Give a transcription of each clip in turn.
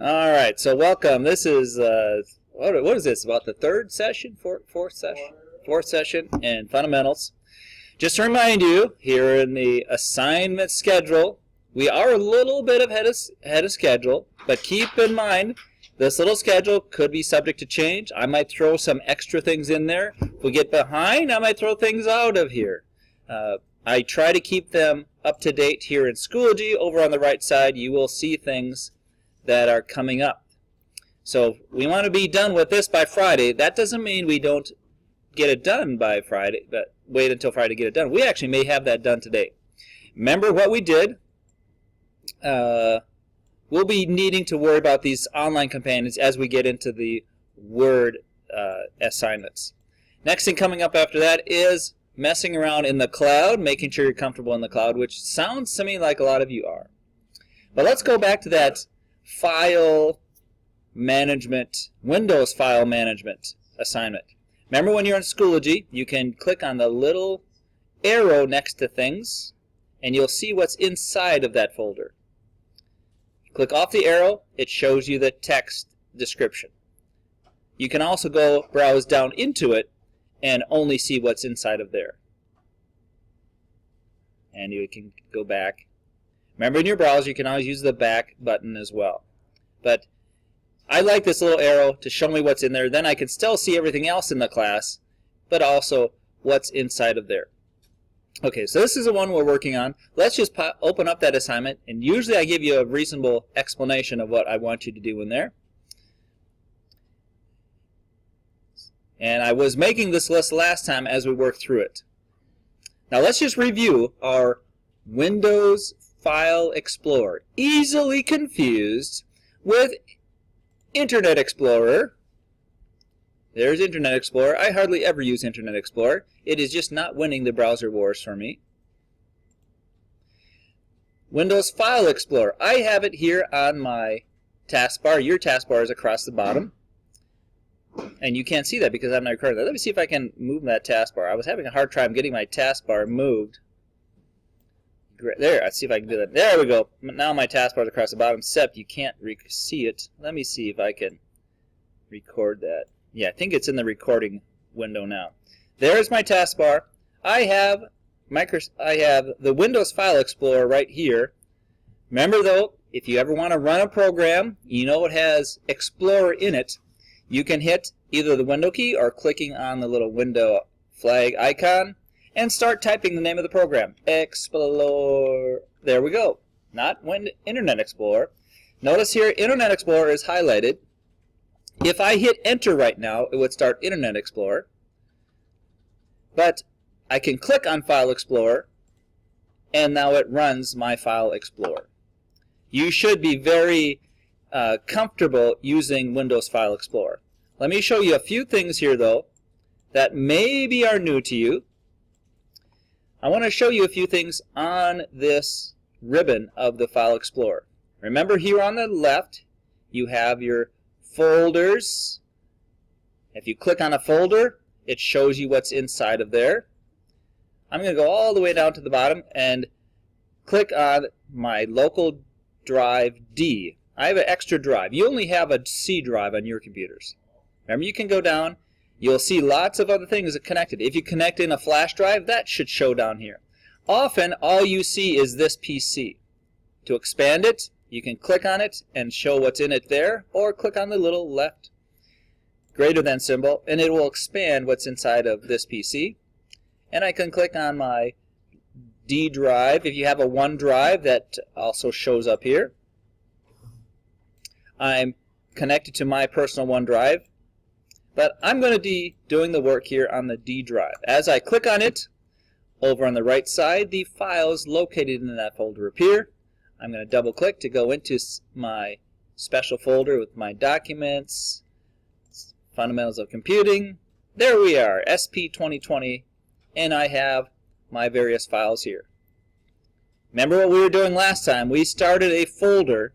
All right, so welcome. This is what is this? About the third session, fourth session in fundamentals. Just to remind you, here in the assignment schedule, we are a little bit ahead of schedule, but keep in mind this little schedule could be subject to change. I might throw some extra things in there. If we get behind, I might throw things out of here. I try to keep them up to date here in Schoology. Over on the right side, you will see things that are coming up. So we want to be done with this by Friday. That doesn't mean we don't get it done by Friday, but wait until Friday to get it done. We actually may have that done today. Remember what we did. We'll be needing to worry about these online companions as we get into the Word assignments. Next thing coming up after that is messing around in the cloud, making sure you're comfortable in the cloud, which sounds to me like a lot of you are. But let's go back to that file management, Windows file management assignment. Remember when you're in Schoology, you can click on the little arrow next to things, and you'll see what's inside of that folder. Click off the arrow, it shows you the text description. You can also go browse down into it and only see what's inside of there. And you can go back. Remember, in your browser, you can always use the back button as well. But I like this little arrow to show me what's in there. Then I can still see everything else in the class, but also what's inside of there. Okay, so this is the one we're working on. Let's just open up that assignment, and usually I give you a reasonable explanation of what I want you to do in there. And I was making this list last time as we worked through it. Now let's just review our Windows File Explorer, easily confused with Internet Explorer. There's Internet Explorer. I hardly ever use Internet Explorer. It is just not winning the browser wars for me. Windows File Explorer. I have it here on my taskbar. Your taskbar is across the bottom. And you can't see that because I'm not recording that. Let me see if I can move that taskbar. I was having a hard time getting my taskbar moved. There, let's see if I can do that. There we go. Now my taskbar is across the bottom, except you can't see it. Let me see if I can record that. Yeah, I think it's in the recording window now. There's my taskbar. I have the Windows File Explorer right here. Remember though, if you ever want to run a program, you know it has Explorer in it. You can hit either the window key or clicking on the little window flag icon and start typing the name of the program. Explorer. There we go. Not Internet Explorer. Notice here Internet Explorer is highlighted. If I hit enter right now, it would start Internet Explorer. But I can click on File Explorer, and now it runs my File Explorer. You should be very comfortable using Windows File Explorer. Let me show you a few things here, though, that maybe are new to you. I want to show you a few things on this ribbon of the File Explorer. Remember, here on the left, you have your folders. If you click on a folder, it shows you what's inside of there. I'm going to go all the way down to the bottom and click on my local drive D. I have an extra drive. You only have a C drive on your computers. Remember, you can go down. You'll see lots of other things connected. If you connect in a flash drive, that should show down here. Often, all you see is this PC. To expand it, you can click on it and show what's in it there, or click on the little left greater than symbol, and it will expand what's inside of this PC. And I can click on my D drive. If you have a OneDrive, that also shows up here. I'm connected to my personal OneDrive, but I'm going to be doing the work here on the D drive. As I click on it, over on the right side, the files located in that folder appear. I'm going to double click to go into my special folder with my documents, Fundamentals of Computing. There we are, SP 2020, and I have my various files here. Remember what we were doing last time? We started a folder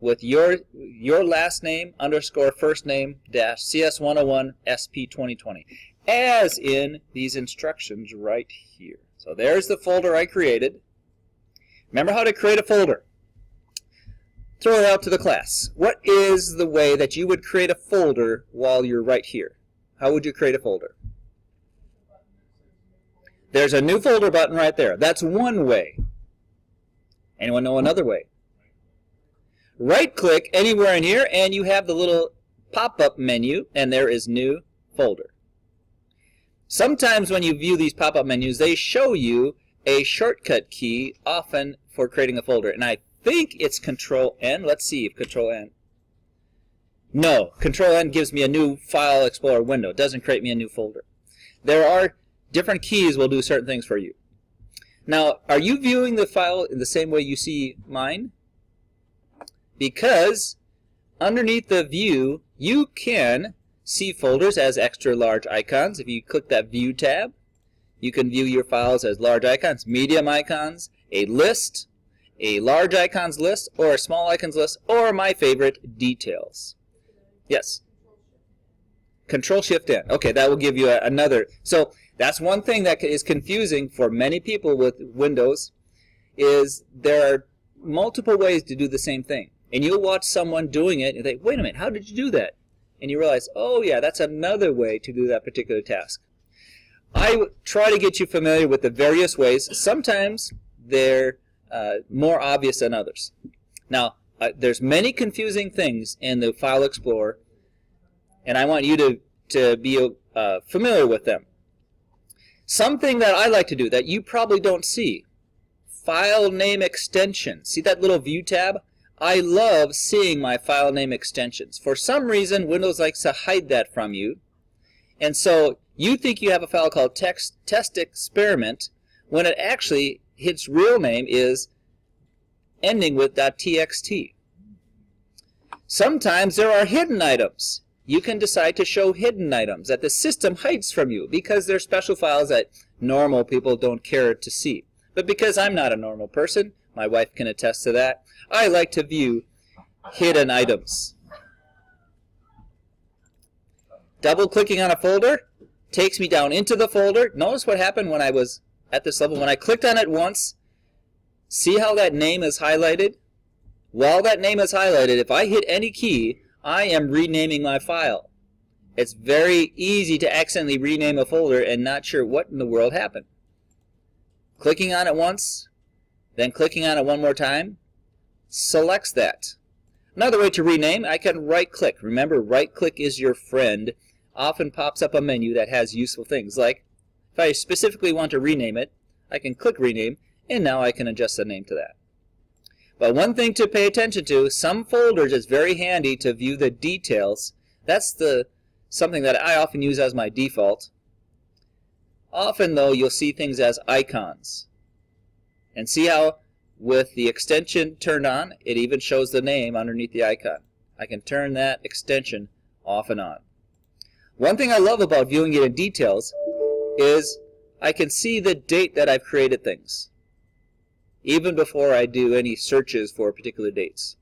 with your last name underscore first name dash CS101 SP 2020, as in these instructions right here. So there's the folder I created. Remember how to create a folder. throw it out to the class. What is the way that you would create a folder while you're right here? How would you create a folder? There's a new folder button right there. That's one way. Anyone know another way? Right-click anywhere in here, and you have the little pop-up menu, and there is New Folder. Sometimes when you view these pop-up menus, they show you a shortcut key, often for creating a folder. And I think it's Control-N. Let's see if Control-N. No, Control-N gives me a new File Explorer window. It doesn't create me a new folder. There are different keys will do certain things for you. Now, are you viewing the file in the same way you see mine? Because underneath the view, you can see folders as extra large icons. If you click that View tab, you can view your files as large icons, medium icons, a list, a large icons list, or a small icons list, or my favorite, details. Yes? Control-Shift-N. Okay, that will give you another. So that's one thing that is confusing for many people with Windows, is there are multiple ways to do the same thing. And you'll watch someone doing it and think, wait a minute, how did you do that? And you realize, oh yeah, that's another way to do that particular task. I try to get you familiar with the various ways. Sometimes they're more obvious than others. Now, there's many confusing things in the File Explorer, and I want you to be familiar with them. Something that I like to do that you probably don't see, file name extension. See that little View tab? I love seeing my file name extensions. For some reason, Windows likes to hide that from you. And so you think you have a file called test experiment when it actually, its real name is ending with .txt. Sometimes there are hidden items. You can decide to show hidden items that the system hides from you because they're special files that normal people don't care to see. But because I'm not a normal person, my wife can attest to that, I like to view hidden items. Double-clicking on a folder takes me down into the folder. Notice what happened when I was at this level. When I clicked on it once, see how that name is highlighted? While that name is highlighted, if I hit any key, I am renaming my file. It's very easy to accidentally rename a folder and not sure what in the world happened. Clicking on it once, then clicking on it one more time, selects that. Another way to rename, I can right-click. Remember, right-click is your friend. Often pops up a menu that has useful things. Like, if I specifically want to rename it, I can click Rename, and now I can adjust the name to that. But one thing to pay attention to, some folders it's very handy to view the details. That's something that I often use as my default. Often, though, you'll see things as icons. And see how with the extension turned on, it even shows the name underneath the icon. I can turn that extension off and on. One thing I love about viewing it in details is I can see the date that I've created things, even before I do any searches for particular dates.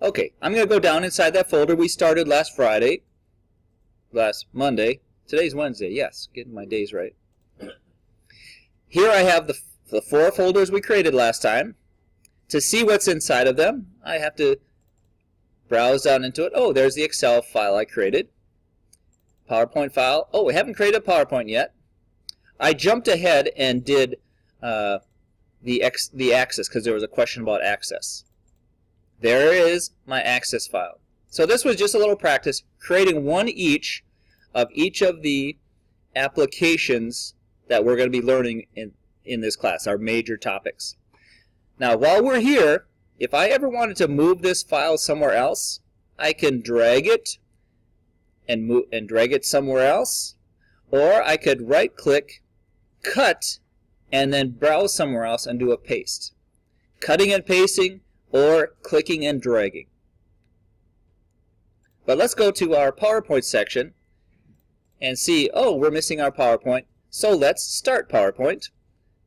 Okay, I'm going to go down inside that folder we started last Monday. Today's Wednesday, yes, getting my days right. Here I have the 4 folders we created last time. To see what's inside of them, I have to browse down into it. Oh, there's the Excel file I created. PowerPoint file. Oh, we haven't created a PowerPoint yet. I jumped ahead and did the access because there was a question about access. There is my access file. So this was just a little practice, creating one each of the applications that we're going to be learning in this class, our major topics. Now, while we're here, if I ever wanted to move this file somewhere else, I can drag it and drag it somewhere else, or I could right-click, cut, and then browse somewhere else and do a paste. Cutting and pasting, or clicking and dragging. But let's go to our PowerPoint section and see, oh, we're missing our PowerPoint. So let's start PowerPoint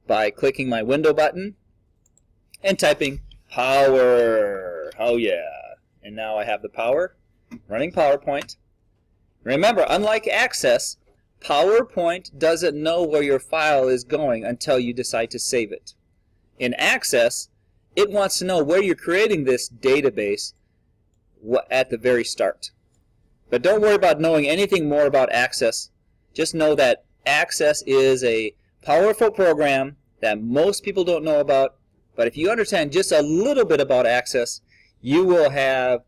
by clicking my window button and typing power. Oh yeah. And now I have the power running PowerPoint. Remember, unlike Access, PowerPoint doesn't know where your file is going until you decide to save it. In Access, it wants to know where you're creating this database at the very start. But don't worry about knowing anything more about Access. Just know that Access is a powerful program that most people don't know about. But if you understand just a little bit about Access, you will have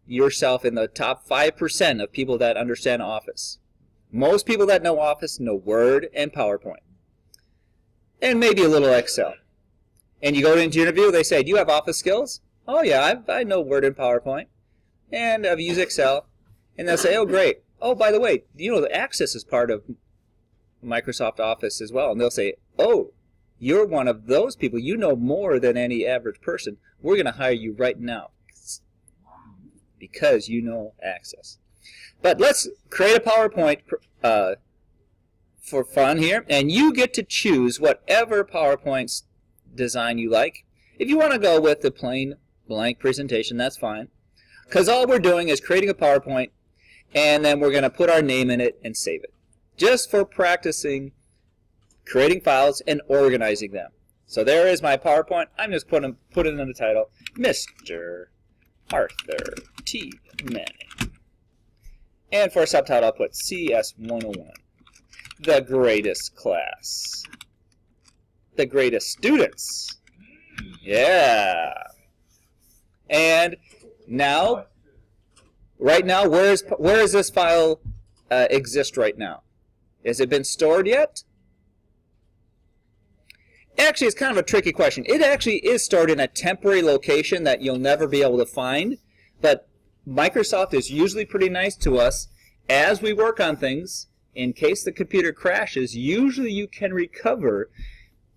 yourself in the top 5% of people that understand Office. Most people that know Office know Word and PowerPoint. And maybe a little Excel. And you go into your interview, they say, do you have Office skills? Oh yeah, I know Word and PowerPoint. And I've used Excel. And they'll say, oh great. Oh, by the way, you know the Access is part of Microsoft Office as well. And they'll say, oh, you're one of those people. You know more than any average person. We're going to hire you right now because you know Access. But let's create a PowerPoint for fun here. And you get to choose whatever PowerPoint design you like. If you want to go with the plain blank presentation, that's fine. Because all we're doing is creating a PowerPoint, and then we're going to put our name in it and save it. Just for practicing creating files and organizing them. So there is my PowerPoint. I'm just putting in the title, Mr. Arthur T. Manning. And for a subtitle, I'll put CS101, the greatest class. The greatest students. Yeah. And now, right now, where is this file exist right now? Has it been stored yet? Actually, it's kind of a tricky question. It actually is stored in a temporary location that you'll never be able to find, but Microsoft is usually pretty nice to us as we work on things. In case the computer crashes, usually you can recover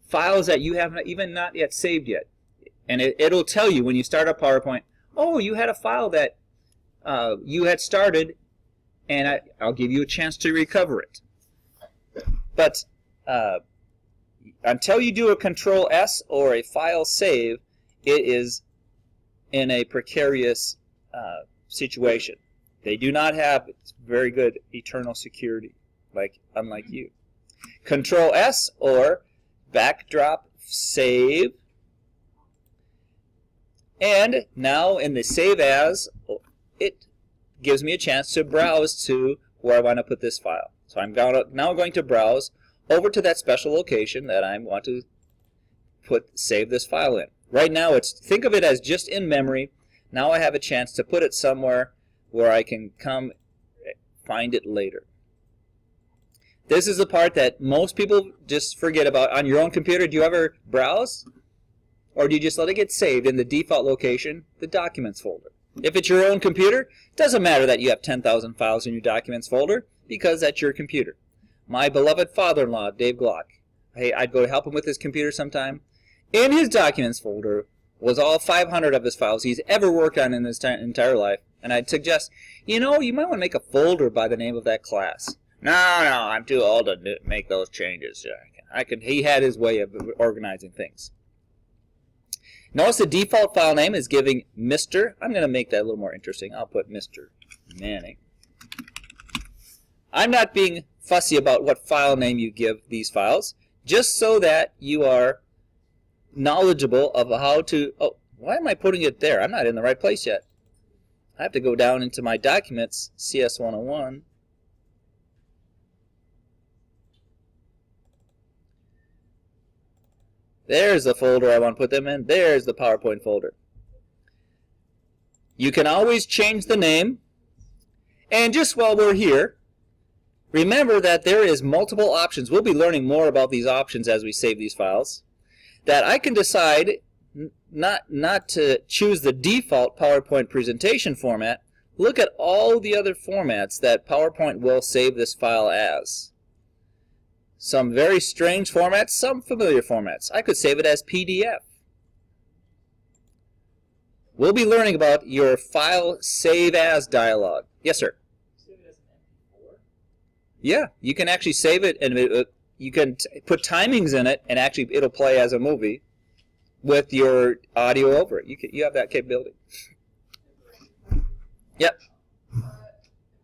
files that you have not yet saved yet. And it'll tell you when you start up PowerPoint, oh, you had a file that you had started, and I'll give you a chance to recover it. But until you do a Control-S or a file save, it is in a precarious situation. They do not have very good eternal security, unlike you. Control-S or backdrop save. And now in the Save As, it gives me a chance to browse to where I want to put this file. So I'm now going to browse over to that special location that I want to save this file in. Right now, think of it as just in memory. Now I have a chance to put it somewhere where I can come find it later. This is the part that most people just forget about. On your own computer, do you ever browse? Or do you just let it get saved in the default location, the Documents folder? If it's your own computer, it doesn't matter that you have 10,000 files in your Documents folder, because that's your computer. My beloved father-in-law, Dave Glock, hey, I'd go to help him with his computer sometime. In his Documents folder was all 500 of his files he's ever worked on in his entire life. And I'd suggest, you know, you might want to make a folder by the name of that class. No, I'm too old to make those changes. He had his way of organizing things. Notice the default file name is giving Mr. I'm going to make that a little more interesting. I'll put Mr. Manning. I'm not being fussy about what file name you give these files, just so that you are knowledgeable of how to... Oh, why am I putting it there? I'm not in the right place yet. I have to go down into my documents, CS101. There's the folder I want to put them in. There's the PowerPoint folder. You can always change the name. And just while we're here, remember that there is multiple options. We'll be learning more about these options as we save these files. That I can decide not to choose the default PowerPoint presentation format. Look at all the other formats that PowerPoint will save this file as. Some very strange formats, some familiar formats. I could save it as PDF. We'll be learning about your file save as dialog. Yes, sir? Save it as an MP4? Yeah, you can actually save it, and you can put timings in it, and actually it'll play as a movie with your audio over it. You have that capability. Yep. If I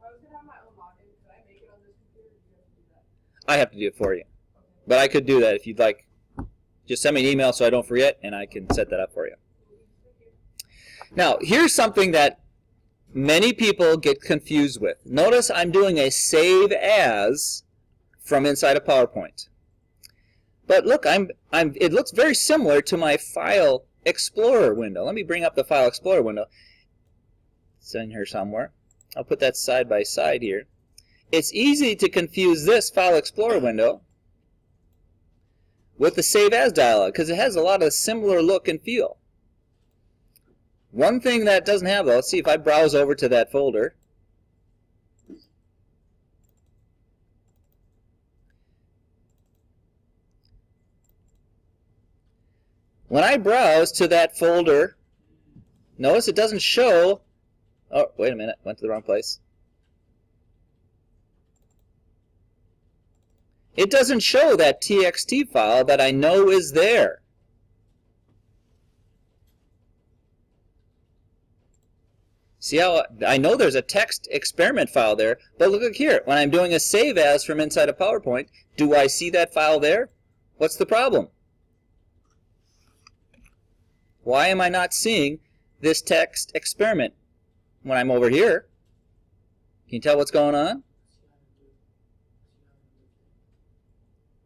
was going to have my own login, could I make it on this computer, or do you have to do that? I have to do it for you. But I could do that if you'd like. Just send me an email so I don't forget, and I can set that up for you. Now, here's something that many people get confused with. Notice I'm doing a save as from inside of PowerPoint. But look, it looks very similar to my File Explorer window. Let me bring up the File Explorer window. It's in here somewhere. I'll put that side by side here. It's easy to confuse this File Explorer window with the Save As dialog because it has a lot of similar look and feel. One thing that doesn't have, though, let's see if I browse over to that folder. When I browse to that folder, notice it doesn't show. Oh, wait a minute, went to the wrong place. It doesn't show that TXT file that I know is there. See how I know there's a text experiment file there, but look here. When I'm doing a save as from inside of PowerPoint, do I see that file there? What's the problem? Why am I not seeing this text experiment when I'm over here? Can you tell what's going on?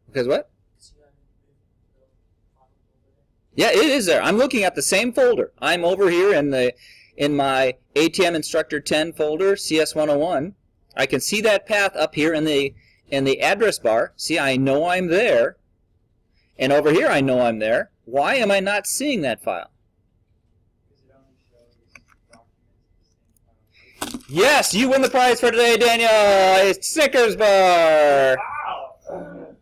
Because what? Yeah, it is there. I'm looking at the same folder. I'm over here in my ATM Instructor 10 folder, CS101. I can see that path up here in the address bar. See, I know I'm there. And over here I know I'm there. Why am I not seeing that file? Yes, you win the prize for today, Daniel. It's Snickers bar. Wow.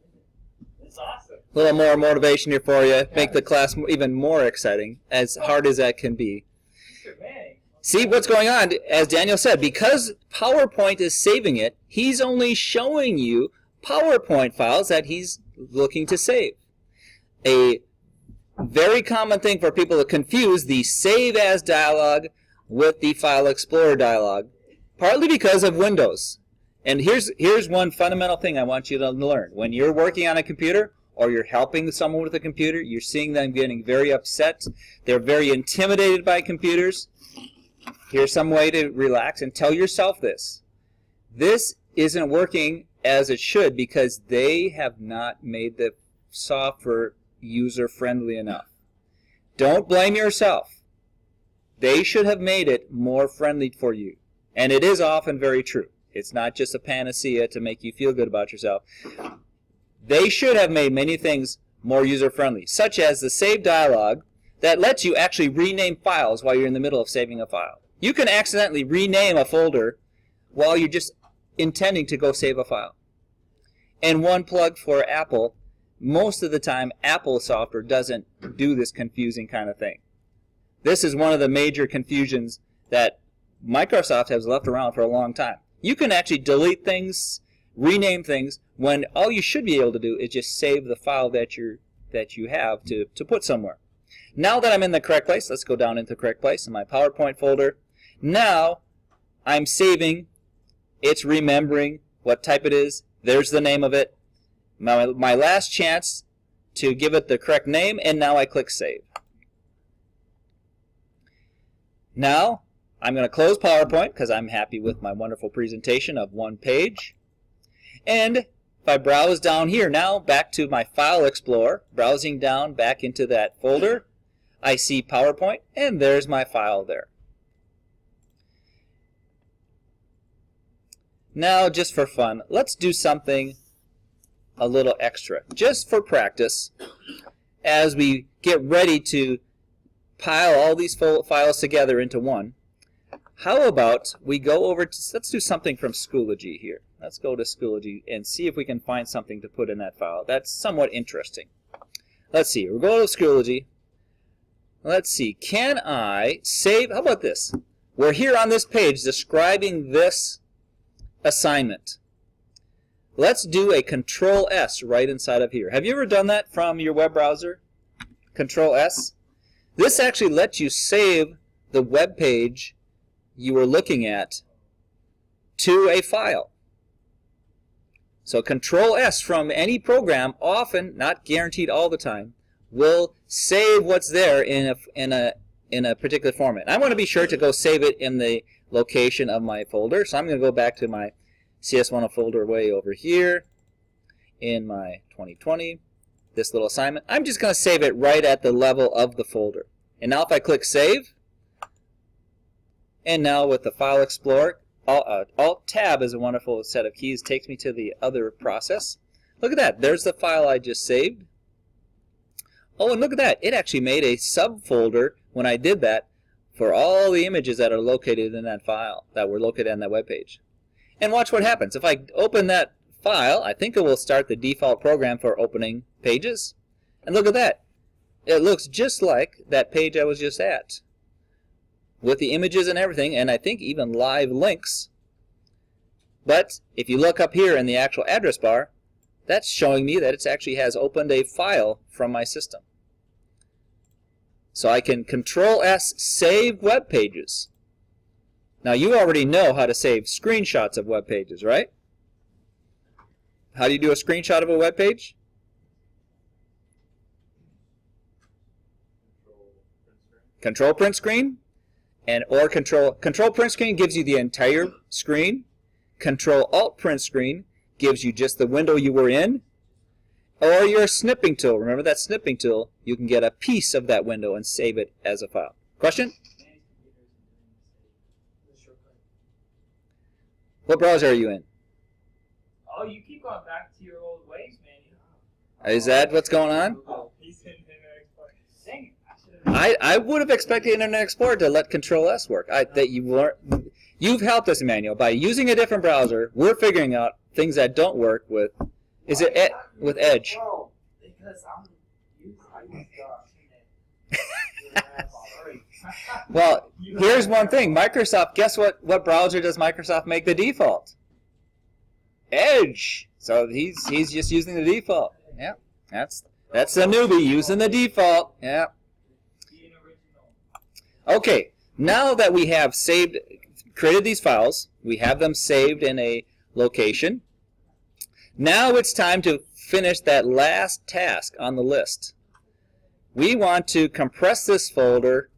That's awesome. A little more motivation here for you. Make the class even more exciting, as hard as that can be. See what's going on, as Daniel said, because PowerPoint is saving it, he's only showing you PowerPoint files that he's looking to save. A very common thing for people to confuse the Save As dialog with the File Explorer dialog, partly because of Windows. And here's one fundamental thing I want you to learn. When you're working on a computer or you're helping someone with a computer, you're seeing them getting very upset. They're very intimidated by computers. Here's some way to relax and tell yourself this. This isn't working as it should because they have not made the software user-friendly enough. Don't blame yourself. They should have made it more friendly for you. And it is often very true. It's not just a panacea to make you feel good about yourself. They should have made many things more user-friendly, such as the Save dialog that lets you actually rename files while you're in the middle of saving a file. You can accidentally rename a folder while you're just intending to go save a file. And one plug for Apple, most of the time Apple software doesn't do this confusing kind of thing. This is one of the major confusions that Microsoft has left around for a long time. You can actually delete things, rename things, when all you should be able to do is just save the file that you have to put somewhere. Now that I'm in the correct place, let's go down into the correct place in my PowerPoint folder. Now I'm saving, it's remembering what type it is, there's the name of it, my last chance to give it the correct name, and now I click Save. Now I'm going to close PowerPoint because I'm happy with my wonderful presentation of one page. And if I browse down here now, back to my File Explorer, browsing down back into that folder, I see PowerPoint, and there's my file there. Now, just for fun, let's do something a little extra, just for practice, as we get ready to pile all these files together into one. How about we go over to, let's do something from Schoology here. Let's go to Schoology and see if we can find something to put in that file. That's somewhat interesting. Let's see, we'll go to Schoology. Let's see, can I save, how about this? We're here on this page describing this assignment. Let's do a Control S right inside of here. Have you ever done that from your web browser? Control S? This actually lets you save the web page you were looking at to a file. So Control S from any program, often, not guaranteed all the time, will save what's there in a particular format. I want to be sure to go save it in the location of my folder, so I'm going to go back to my CS1 folder way over here in my 2020, this little assignment. I'm just going to save it right at the level of the folder. And now if I click Save, and now with the File Explorer, Alt-Tab is a wonderful set of keys, takes me to the other process. Look at that, there's the file I just saved. Oh, and look at that, it actually made a subfolder when I did that for all the images that are located in that file, that were located on that web page. And watch what happens. If I open that file, I think it will start the default program for opening pages. And look at that. It looks just like that page I was just at, with the images and everything, and I think even live links. But if you look up here in the actual address bar, that's showing me that it actually has opened a file from my system. So I can Control-S save web pages. Now you already know how to save screenshots of web pages, right? How do you do a screenshot of a web page? Control print screen, or control print screen gives you the entire screen. Control Alt print screen gives you just the window you were in. Or your snipping tool. Remember that snipping tool? You can get a piece of that window and save it as a file. Question? What browser are you in? Oh, you keep going back to your old ways, man. Is that what's going on? He's in Internet Explorer. Dang it, I should have. I would have expected Internet Explorer to let Control-S work. That you weren't. You've helped us, Emmanuel, by using a different browser. We're figuring out things that don't work with. Is it with Edge? No, because I use Well, here's one thing. Microsoft, guess what browser does Microsoft make the default? Edge. So he's just using the default. Yeah. That's the newbie using the default. Yeah. Okay. Now that we have created these files, we have them saved in a location. Now it's time to finish that last task on the list. We want to compress this folder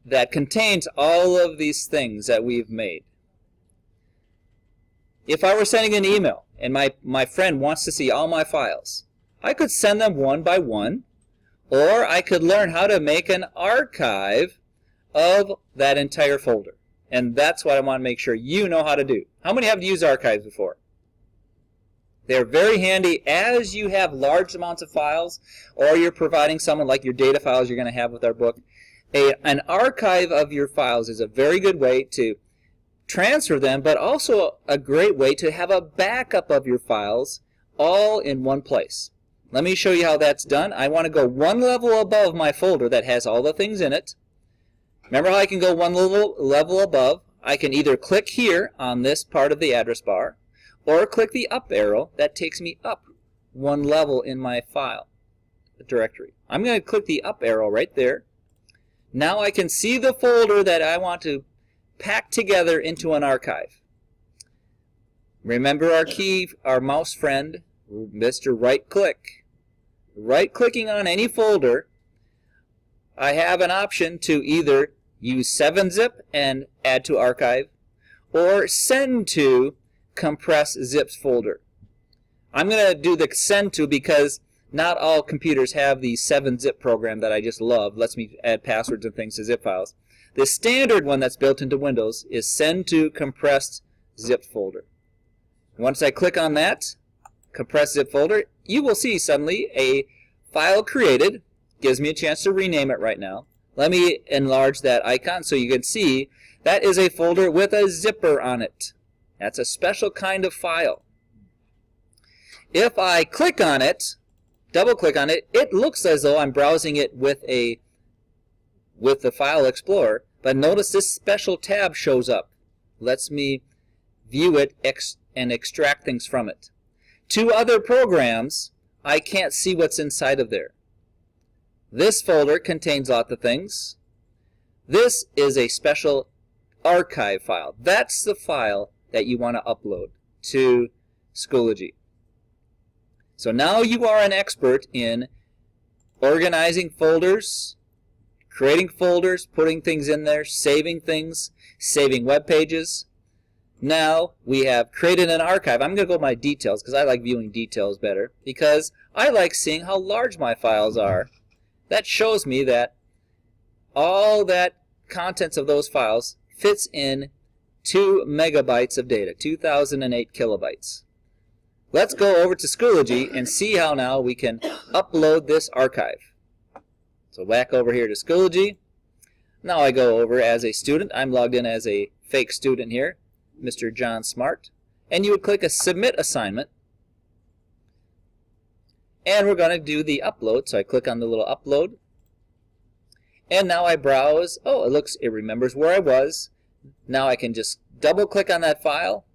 that contains all of these things that we've made. If I were sending an email and my friend wants to see all my files, I could send them one by one, or I could learn how to make an archive of that entire folder. And that's what I want to make sure you know how to do. How many have used archives before? They're very handy as you have large amounts of files, or you're providing someone like your data files you're going to have with our book. An archive of your files is a very good way to transfer them, but also a great way to have a backup of your files all in one place. Let me show you how that's done. I want to go one level above my folder that has all the things in it. Remember how I can go one level above? I can either click here on this part of the address bar, or click the up arrow that takes me up one level in my file directory. I'm going to click the up arrow right there. Now I can see the folder that I want to pack together into an archive. Remember our mouse friend, Mr. Right Click. Right-clicking on any folder, I have an option to either use 7-zip and add to archive, or send to compress zips folder. I'm going to do the send to because not all computers have the 7-zip program that I just love. Lets me add passwords and things to zip files. The standard one that's built into Windows is send to compressed zip folder. Once I click on that, compressed zip folder, you will see suddenly a file created. Gives me a chance to rename it right now. Let me enlarge that icon so you can see that is a folder with a zipper on it. That's a special kind of file. If I click on it, double click on it, it looks as though I'm browsing it with the File Explorer, but notice this special tab shows up. Lets me view it and extract things from it. Two other programs, I can't see what's inside of there. This folder contains lots of things. This is a special archive file. That's the file that you want to upload to Schoology. So now you are an expert in organizing folders, creating folders, putting things in there, saving things, saving web pages. Now we have created an archive. I'm going to go my details because I like viewing details better because I like seeing how large my files are. That shows me that all that contents of those files fits in 2 megabytes of data, 2008 kilobytes. Let's go over to Schoology and see how now we can upload this archive. So back over here to Schoology. Now I go over as a student. I'm logged in as a fake student here, Mr. John Smart. And you would click a Submit Assignment. And we're going to do the upload. So I click on the little upload. And now I browse. Oh, it remembers where I was. Now I can just double click on that file.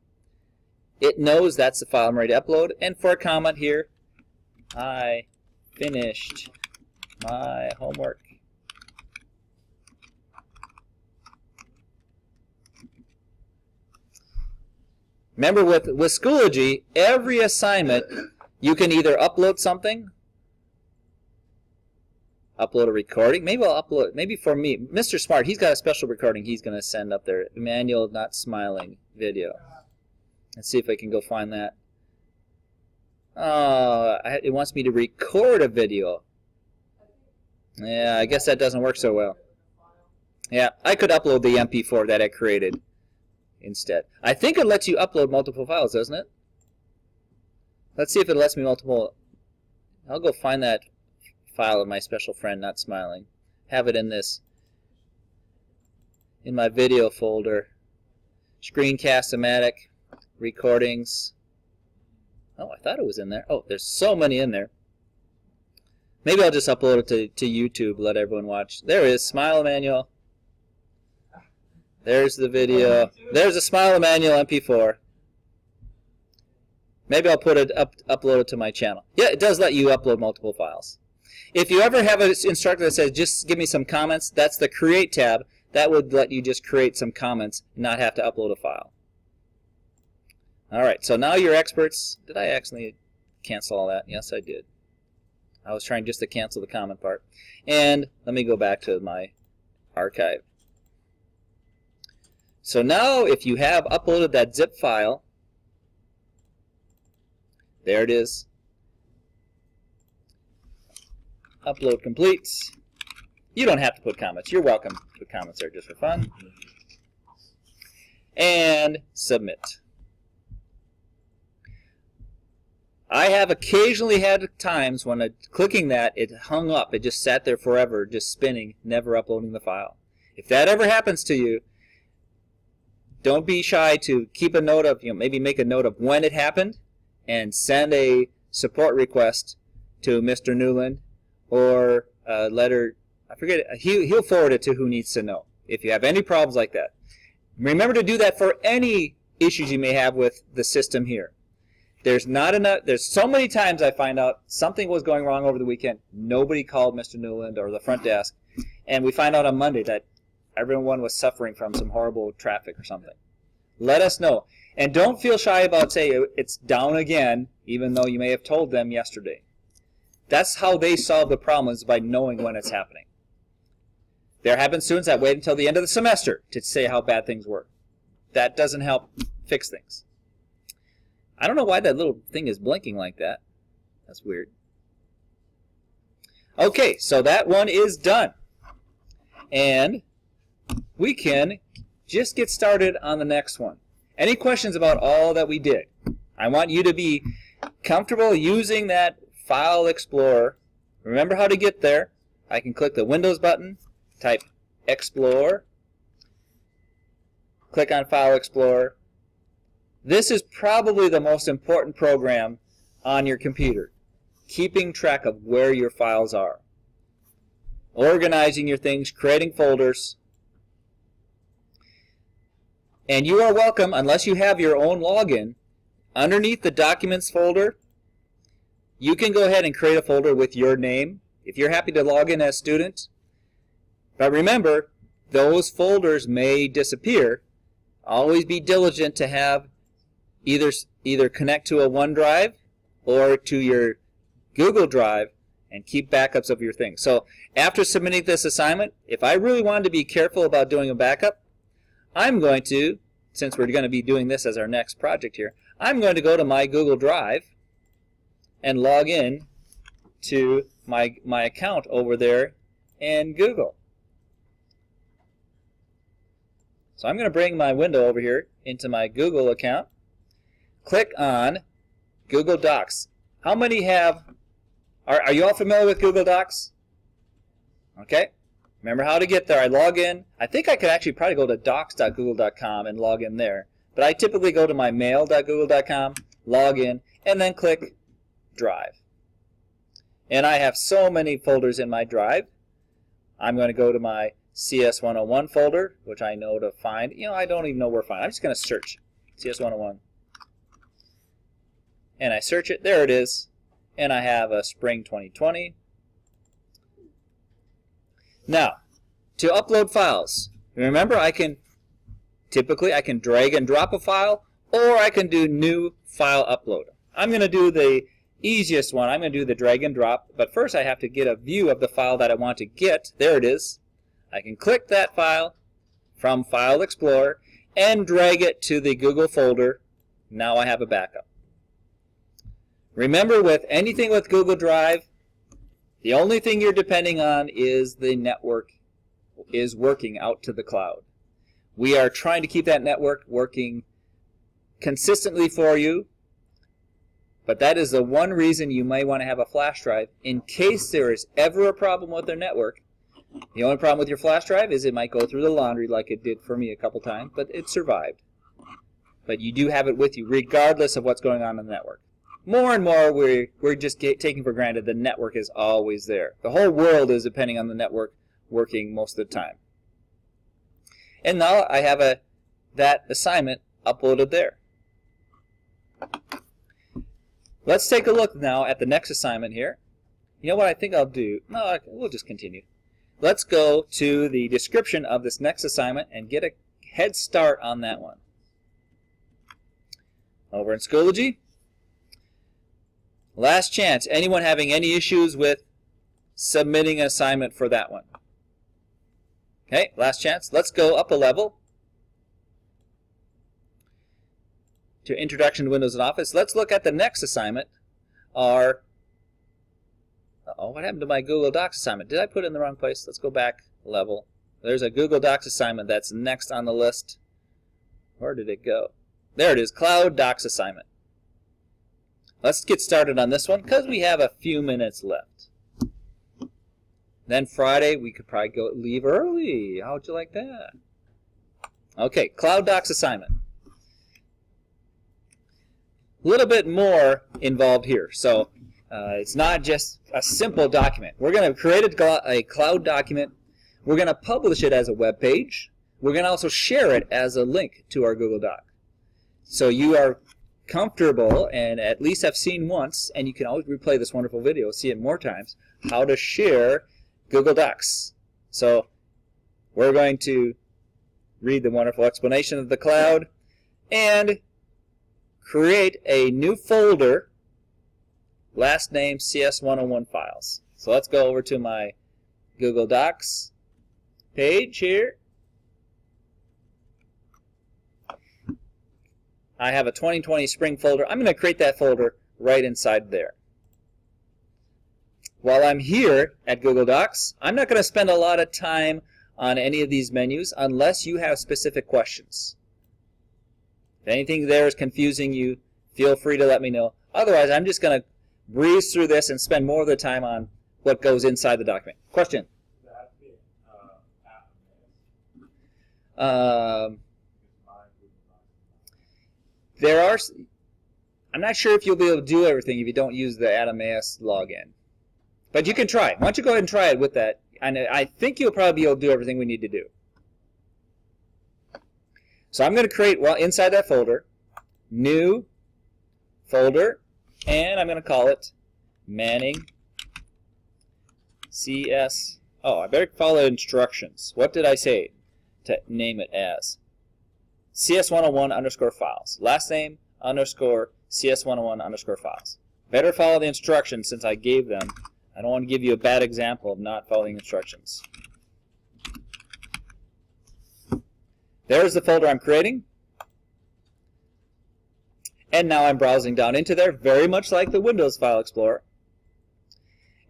It knows that's the file I'm ready to upload. And for a comment here, I finished my homework. Remember with Schoology, every assignment you can either upload something, upload a recording. Maybe I'll upload, maybe for me, Mr. Smart, he's got a special recording he's going to send up there. Emmanuel Not Smiling video. Let's see if I can go find that. Oh, it wants me to record a video. Yeah, I guess that doesn't work so well. Yeah, I could upload the MP4 that I created instead. I think it lets you upload multiple files, doesn't it? Let's see if it lets me multiple. I'll go find that file of my special friend Not Smiling. Have it in my video folder. Screencast-O-Matic, recordings. Oh, I thought it was in there. Oh, there's so many in there. Maybe I'll just upload it to YouTube, let everyone watch. There it is, Smile Emmanuel. There's the video. There's a Smile Emmanuel MP4. Maybe I'll upload it to my channel. Yeah, it does let you upload multiple files. If you ever have an instructor that says, just give me some comments, that's the Create tab. That would let you just create some comments and not have to upload a file. Alright, so now you're experts. Did I actually cancel all that? Yes, I did. I was trying just to cancel the comment part. And let me go back to my archive. So now if you have uploaded that zip file, there it is. Upload complete. You don't have to put comments. You're welcome to put comments there just for fun. And submit. I have occasionally had times when clicking that, it hung up. It just sat there forever, just spinning, never uploading the file. If that ever happens to you, don't be shy to keep a note of, maybe make a note of when it happened and send a support request to Mr. Newland or a letter. I forget it. He'll forward it to Who Needs to Know if you have any problems like that. Remember to do that for any issues you may have with the system here. There's not enough. There's so many times I find out something was going wrong over the weekend. Nobody called Mr. Newland or the front desk, and we find out on Monday that everyone was suffering from some horrible traffic or something. Let us know, and don't feel shy about saying it's down again, even though you may have told them yesterday. That's how they solve the problems, by knowing when it's happening. There have been students that wait until the end of the semester to say how bad things were. That doesn't help fix things. I don't know why that little thing is blinking like that. That's weird. Okay, so that one is done. And we can just get started on the next one. Any questions about all that we did? I want you to be comfortable using that File Explorer. Remember how to get there. I can click the Windows button, type Explore, click on File Explorer. This is probably the most important program on your computer, keeping track of where your files are, organizing your things, creating folders. And you are welcome, unless you have your own login, underneath the Documents folder, you can go ahead and create a folder with your name if you're happy to log in as student. But remember, those folders may disappear. Always be diligent to have either connect to a OneDrive or to your Google Drive and keep backups of your things. So after submitting this assignment, if I really wanted to be careful about doing a backup, I'm going to, since we're going to be doing this as our next project here, I'm going to go to my Google Drive and log in to my account over there in Google. So I'm going to bring my window over here into my Google account. Click on Google Docs. How many have, are you all familiar with Google Docs? Okay. Remember how to get there. I log in. I think I could actually probably go to docs.google.com and log in there. But I typically go to my mail.google.com, log in, and then click Drive. And I have so many folders in my drive. I'm going to go to my CS101 folder, which I know to find. You know, I don't even know where to find it. I'm just going to search CS101. And I search it. There it is. And I have a Spring 2020. Now, to upload files, remember I can drag and drop a file, or I can do new file upload. I'm going to do the easiest one. I'm going to do the drag and drop, but first I have to get a view of the file that I want to get. There it is. I can click that file from File Explorer and drag it to the Google folder. Now I have a backup. Remember, with anything with Google Drive, the only thing you're depending on is the network is working out to the cloud. We are trying to keep that network working consistently for you, but that is the one reason you may want to have a flash drive in case there is ever a problem with their network. The only problem with your flash drive is it might go through the laundry like it did for me a couple times, but it survived. But you do have it with you regardless of what's going on in the network. More and more we're just taking for granted the network is always there. The whole world is depending on the network working most of the time. And now I have that assignment uploaded there. Let's take a look now at the next assignment here. You know what I think I'll do? No, we'll just continue. Let's go to the description of this next assignment and get a head start on that one. Over in Schoology. Last chance. Anyone having any issues with submitting an assignment for that one? Okay, last chance. Let's go up a level to Introduction to Windows and Office. Let's look at the next assignment. What happened to my Google Docs assignment? Did I put it in the wrong place? Let's go back a level. There's a Google Docs assignment that's next on the list. Where did it go? There it is, Cloud Docs assignment. Let's get started on this one because we have a few minutes left. Then Friday we could probably leave early. How would you like that? Okay, Cloud Docs assignment. A little bit more involved here. So it's not just a simple document. We're going to create a cloud document. We're going to publish it as a web page. We're going to also share it as a link to our Google Doc. So you are comfortable and at least have seen once, and you can always replay this wonderful video, see it more times, how to share Google Docs. So we're going to read the wonderful explanation of the cloud and create a new folder, last name CS101 files. So let's go over to my Google Docs page here. I have a 2020 Spring folder. I'm going to create that folder right inside there. While I'm here at Google Docs, I'm not going to spend a lot of time on any of these menus unless you have specific questions. If anything there is confusing you, feel free to let me know. Otherwise, I'm just going to breeze through this and spend more of the time on what goes inside the document. Question? I'm not sure if you'll be able to do everything if you don't use the AtomAS login. But you can try. Why don't you go ahead and try it with that. And I think you'll probably be able to do everything we need to do. So I'm going to create, inside that folder, new folder, and I'm going to call it Manning CS. Oh, I better follow instructions. What did I say to name it as? CS101 underscore files. Last name underscore CS101 underscore files. Better follow the instructions since I gave them I don't want to give you a bad example of not following instructions. There's the folder I'm creating. And now I'm browsing down into there, very much like the Windows File Explorer.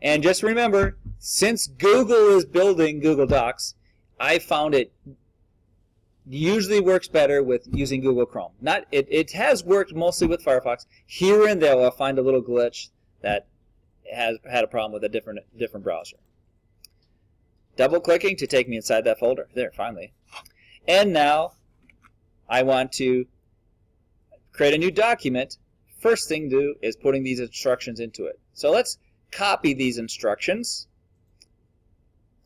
And just remember, since Google is building Google Docs, I found it usually works better with using Google Chrome. It has worked mostly with Firefox. Here and there I'll find a little glitch that has had a problem with a different browser. Double clicking to take me inside that folder. There, finally. And now I want to create a new document. First thing to do is putting these instructions into it. So let's copy these instructions.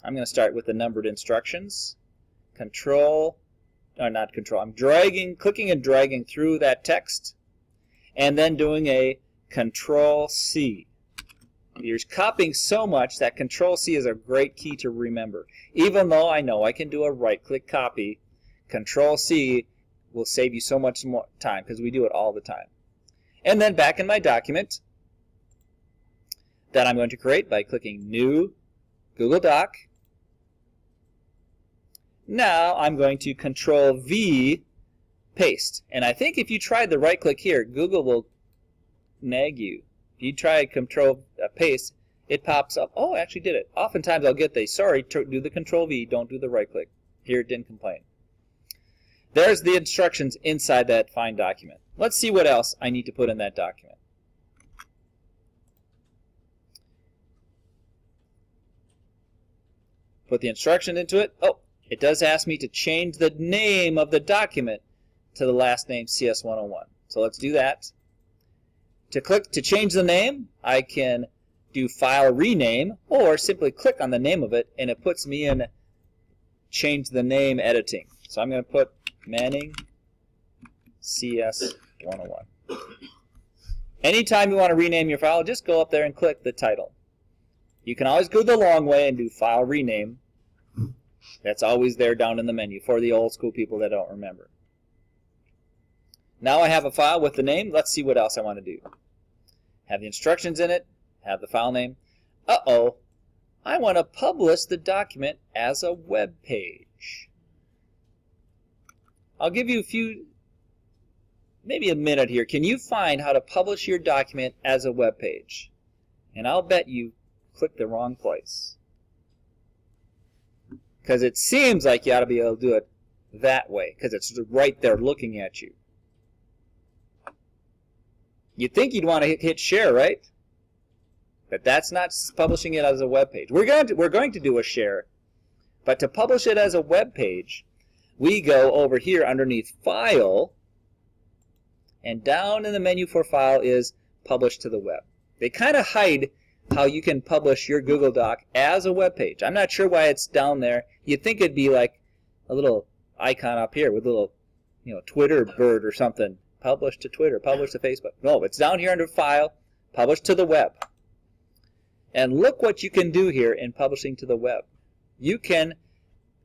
I'm going to start with the numbered instructions. I'm clicking and dragging through that text, and then doing a Control-C. You're copying so much that Control-C is a great key to remember. Even though I know I can do a right-click copy, Control-C will save you so much more time because we do it all the time. And then back in my document that I'm going to create by clicking New, Google Doc. Now I'm going to Control-V, paste. And I think if you tried the right click here, Google will nag you. If you try Control-Paste, it pops up. Oh, I actually did it. Oftentimes I'll get the, sorry, do the Control-V, don't do the right click. Here it didn't complain. There's the instructions inside that fine document. Let's see what else I need to put in that document. Put the instruction into it. Oh, it does ask me to change the name of the document to the last name CS101. So let's do that. To change the name, I can do File Rename, or simply click on the name of it, and it puts me in Change the Name editing. So I'm going to put Manning CS101. Anytime you want to rename your file, just go up there and click the title. You can always go the long way and do File Rename. That's always there down in the menu for the old school people that don't remember. Now I have a file with the name. Let's see what else I want to do. Have the instructions in it. Have the file name. Uh-oh. I want to publish the document as a web page. I'll give you maybe a minute here. Can you find how to publish your document as a web page? And I'll bet you clicked the wrong place. Because it seems like you ought to be able to do it that way, because it's right there looking at you. You'd think you'd want to hit share, right? But that's not publishing it as a web page. We're going to do a share, but to publish it as a web page, we go over here underneath File, and down in the menu for File is Publish to the Web. They kind of hide how you can publish your Google Doc as a web page. I'm not sure why it's down there. You'd think it'd be like a little icon up here with a little, Twitter bird or something. Publish to Twitter, publish to Facebook. No, it's down here under File, Publish to the Web. And look what you can do here in publishing to the web. You can,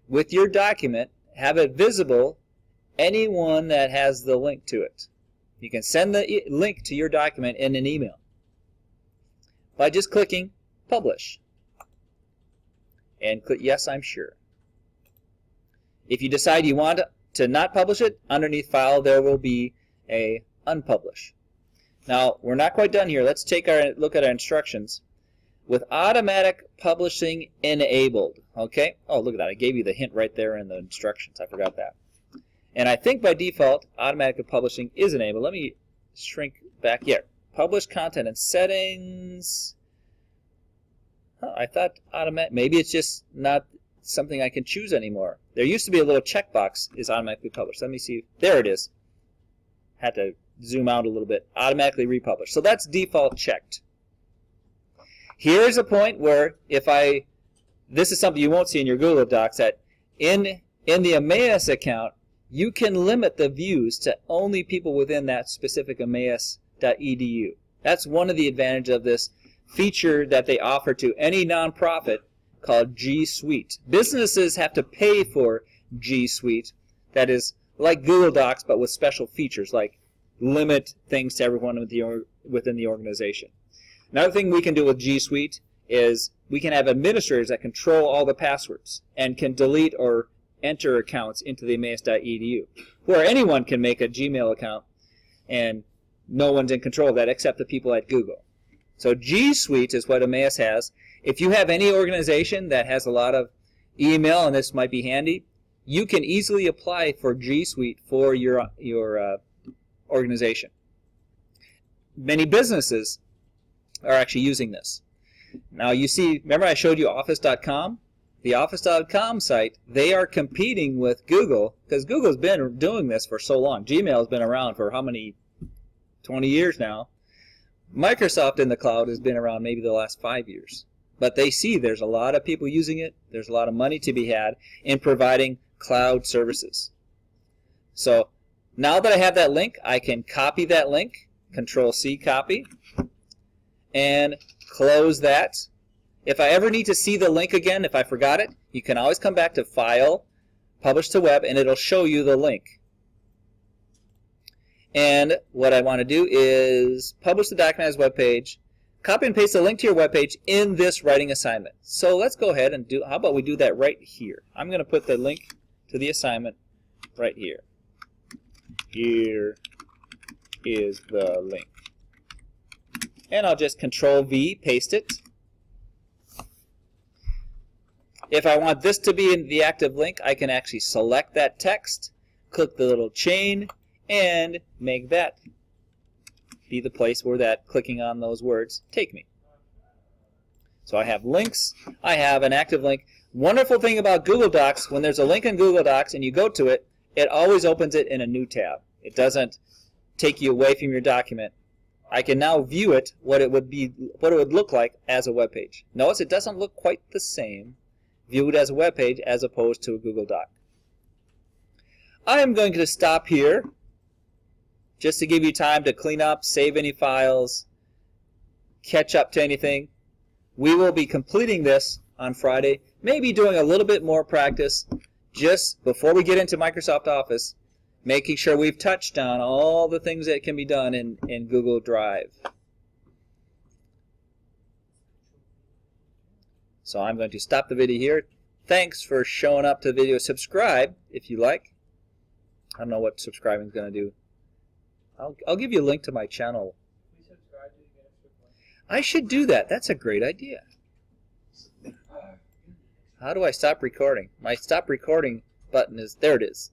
with your document, have it visible anyone that has the link to it. You can send the link to your document in an email by just clicking Publish. And click Yes, I'm sure. If you decide you want to not publish it, underneath File there will be a Unpublish. Now, we're not quite done here. Let's take a look at our instructions. With automatic publishing enabled, okay? Oh, look at that. I gave you the hint right there in the instructions. I forgot that. And I think by default, automatic publishing is enabled. Let me shrink back here. Publish content and settings. Oh, I thought automatic. Maybe it's just not something I can choose anymore. There used to be a little checkbox, is automatically published. Let me see. There it is. Had to zoom out a little bit. Automatically republish. So that's default checked. Here's a point where this is something you won't see in your Google Docs, that in the Emmaus account, you can limit the views to only people within that specific Emmaus.edu. That's one of the advantages of this feature that they offer to any nonprofit called G Suite. Businesses have to pay for G Suite, that is like Google Docs but with special features like limit things to everyone within the organization. Another thing we can do with G Suite is we can have administrators that control all the passwords and can delete or enter accounts into the Emmaus.edu, where anyone can make a Gmail account and no one's in control of that except the people at Google. So G Suite is what Emmaus has. If you have any organization that has a lot of email, and this might be handy, you can easily apply for G Suite for your organization. Many businesses are actually using this. Now you see, remember I showed you Office.com? The Office.com site, they are competing with Google because Google's been doing this for so long. Gmail's been around for how many? 20 years now. Microsoft in the cloud has been around maybe the last 5 years. But they see there's a lot of people using it. There's a lot of money to be had in providing cloud services. So now that I have that link, I can copy that link, Control-C copy, and close that. If I ever need to see the link again, if I forgot it, you can always come back to File, Publish to Web, and it'll show you the link. And what I want to do is publish the document as web page, copy and paste the link to your web page in this writing assignment. So let's go ahead and how about we do that right here. I'm going to put the link to the assignment right here. Here is the link. And I'll just Control-V, paste it. If I want this to be in the active link, I can actually select that text, click the little chain, and make that be the place where that clicking on those words take me. So I have links. I have an active link. Wonderful thing about Google Docs, when there's a link in Google Docs and you go to it, it always opens it in a new tab. It doesn't take you away from your document. I can now view it, what it would look like as a web page. Notice it doesn't look quite the same viewed as a web page as opposed to a Google Doc. I am going to stop here just to give you time to clean up, save any files, catch up to anything. We will be completing this on Friday, maybe doing a little bit more practice just before we get into Microsoft Office, making sure we've touched on all the things that can be done in Google Drive. So I'm going to stop the video here. Thanks for showing up to the video. Subscribe if you like. I don't know what subscribing is going to do. I'll give you a link to my channel. I should do that. That's a great idea. How do I stop recording? My stop recording button is, there it is.